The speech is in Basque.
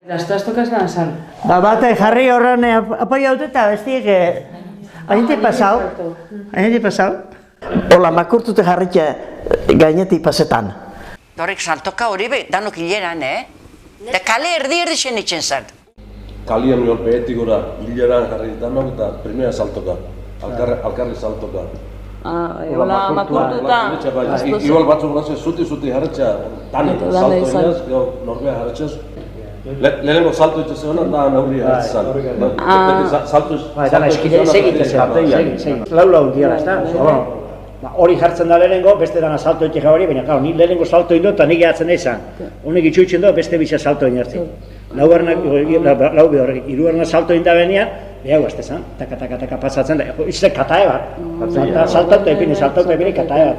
Las trastocas lan san. Bate jarri horren apoia dut eta bestiek Hainete pasau? Hola, makurtute jarritxe gainetik pasetan. Horrek saltoka hori be, danok hileran, Da kale erdi zen itxen zart. Kalian golpeetik gora hileran jarri danok eta primera saltoka. Alkarri saltoka. Hola, makurtuta. Igual batzuk grazio zuti jarretxa, danek salto norbea jarretxez. Lehenengo salto itxe zegoena da nauri jarretzezan. Dana eskile segit. Lau diara, ez da? Hori jartzen da lehenengo, beste dana salto itxe jabari, baina ni lehenengo salto indot eta nik gehatzen ezan. Honek itxuitzen do, beste bisa salto inartzen. Lau behorrek, irugarna salto inda benean, behago azte zan, taka pasatzen da, izte katae bat. Saltauta epine, katae bat.